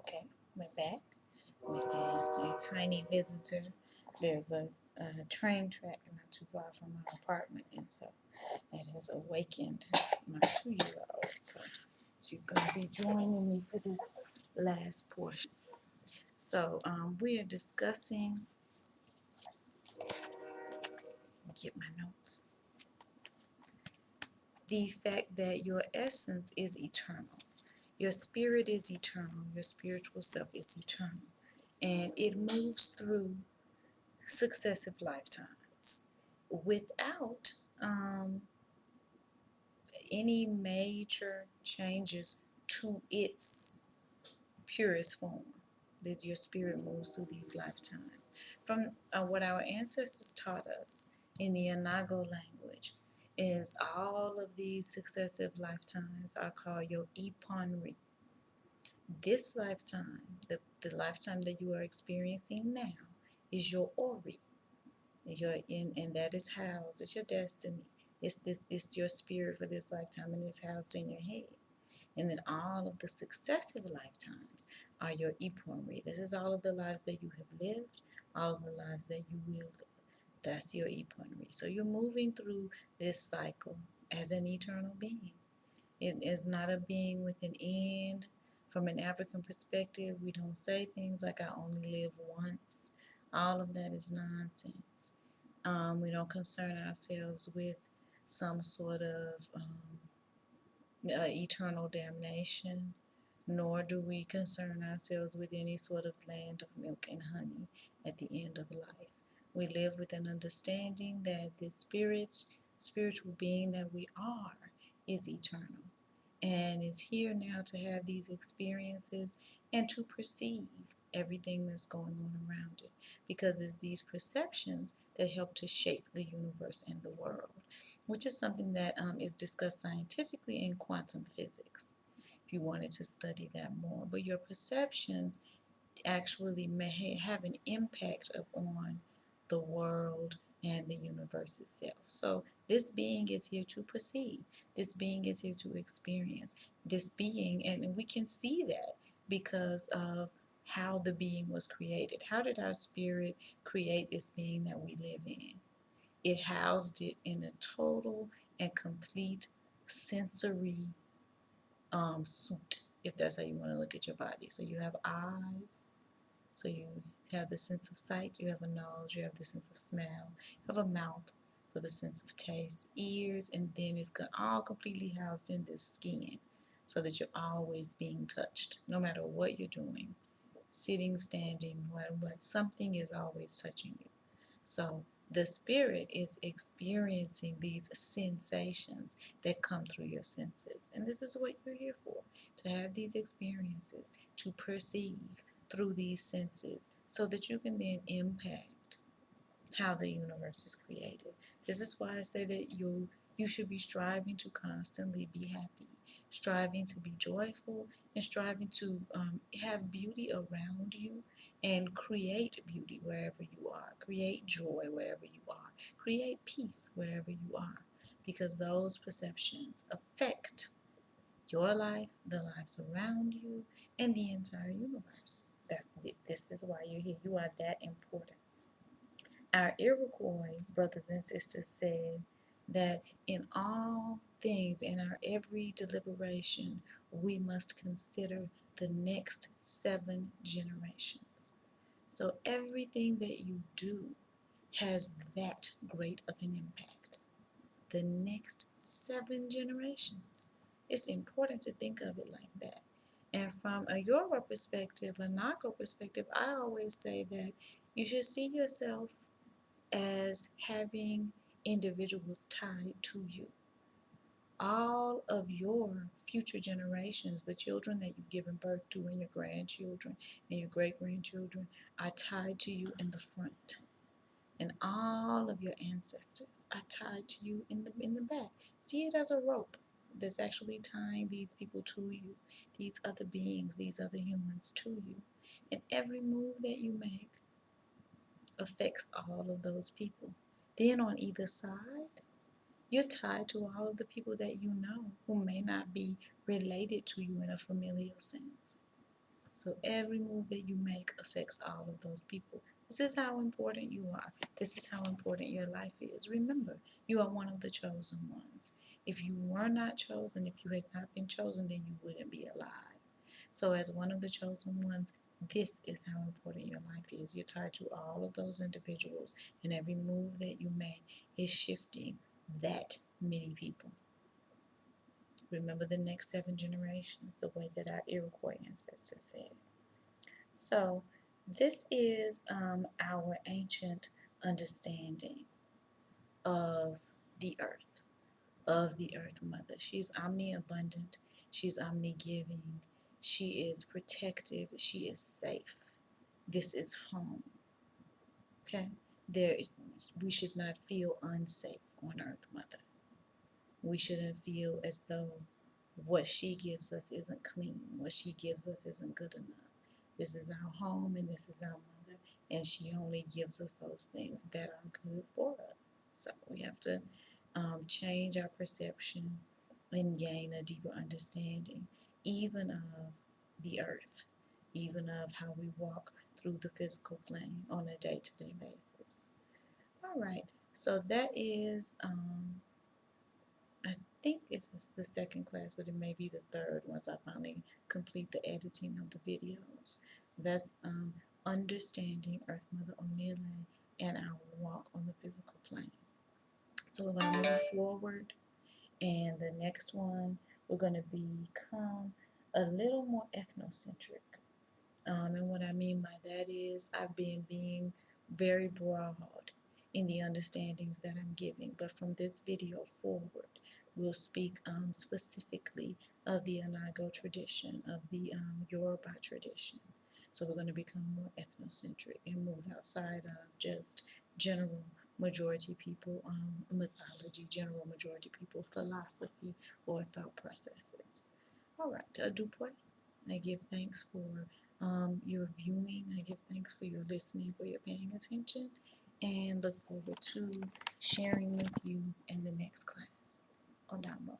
Okay, we're back with a tiny visitor. There's a train track not too far from my apartment, and so that has awakened my 2-year-old. So she's going to be joining me for this last portion. So we are discussing, get my notes, the fact that your essence is eternal. Your spirit is eternal. Your spiritual self is eternal. And it moves through successive lifetimes without any major changes to its purest form. That your spirit moves through these lifetimes. From what our ancestors taught us in the Anago language is all of these successive lifetimes are called your iponri. This lifetime, the lifetime that you are experiencing now, is your ori. You're in, and that is housed. It's your destiny. It's your spirit for this lifetime, and it's housed in your head. And then all of the successive lifetimes are your iponri. This is all of the lives that you have lived, all of the lives that you will live. That's your iponri. So you're moving through this cycle as an eternal being. It is not a being with an end. From an African perspective, we don't say things like I only live once. All of that is nonsense. We don't concern ourselves with some sort of eternal damnation, nor do we concern ourselves with any sort of land of milk and honey at the end of life. We live with an understanding that the spiritual being that we are is eternal and is here now to have these experiences and to perceive everything that's going on around it, because it's these perceptions that help to shape the universe and the world, which is something that is discussed scientifically in quantum physics if you wanted to study that more. But your perceptions actually may have an impact upon the world and the universe itself. So this being is here to perceive. This being is here to experience. This being, and we can see that because of how the being was created. How did our spirit create this being that we live in? It housed it in a total and complete sensory suit, if that's how you want to look at your body. So you have eyes, so you have the sense of sight, you have a nose, you have the sense of smell, you have a mouth for the sense of taste, ears, and then it's all completely housed in this skin so that you're always being touched, no matter what you're doing, sitting, standing, what, something is always touching you. So the spirit is experiencing these sensations that come through your senses. And this is what you're here for, to have these experiences, to perceive through these senses so that you can then impact how the universe is created. This is why I say that you should be striving to constantly be happy, striving to be joyful, and striving to have beauty around you and create beauty wherever you are. Create joy wherever you are. Create peace wherever you are, because those perceptions affect your life, the lives around you, and the entire universe. This is why you're here. You are that important. Our Iroquois brothers and sisters said that in all things, in our every deliberation, we must consider the next 7 generations. So everything that you do has that great of an impact. The next 7 generations. It's important to think of it like that. And from a Yoruba perspective, a Naga perspective, I always say that you should see yourself as having individuals tied to you. All of your future generations, the children that you've given birth to, and your grandchildren and your great grandchildren, are tied to you in the front. And all of your ancestors are tied to you in the back. See it as a rope that's actually tying these people to you, these other beings, these other humans to you. And every move that you make affects all of those people. Then on either side, you're tied to all of the people that you know who may not be related to you in a familial sense. So every move that you make affects all of those people. This is how important you are. This is how important your life is. Remember, you are one of the chosen ones. If you were not chosen, if you had not been chosen, then you wouldn't be alive. So as one of the chosen ones, this is how important your life is. You're tied to all of those individuals, and every move that you make is shifting that many people. Remember the next 7 generations, the way that our Iroquois ancestors said. So this is our ancient understanding of the earth, of the earth mother. She's omni-abundant, she's omni-giving, she is protective, she is safe. This is home. Okay? There, we should not feel unsafe on earth mother. We shouldn't feel as though what she gives us isn't clean, what she gives us isn't good enough. This is our home and this is our mother, and she only gives us those things that are good for us. So we have to change our perception and gain a deeper understanding, even of the earth, even of how we walk through the physical plane on a day-to-day basis. All right, so that is I think this is the second class, but it may be the third once I finally complete the editing of the videos. That's understanding Earth Mother Onile and our walk on the physical plane. So we're going to move forward, and the next one we're going to become a little more ethnocentric. And what I mean by that is I've been being very broad in the understandings that I'm giving, but from this video forward, we'll speak specifically of the Onile tradition, of the Yoruba tradition. So we're going to become more ethnocentric and move outside of just general majority people mythology, general majority people philosophy, or thought processes. All right, Dupre, I give thanks for your viewing. I give thanks for your listening, for your paying attention, and look forward to sharing with you in the next class. Odamo.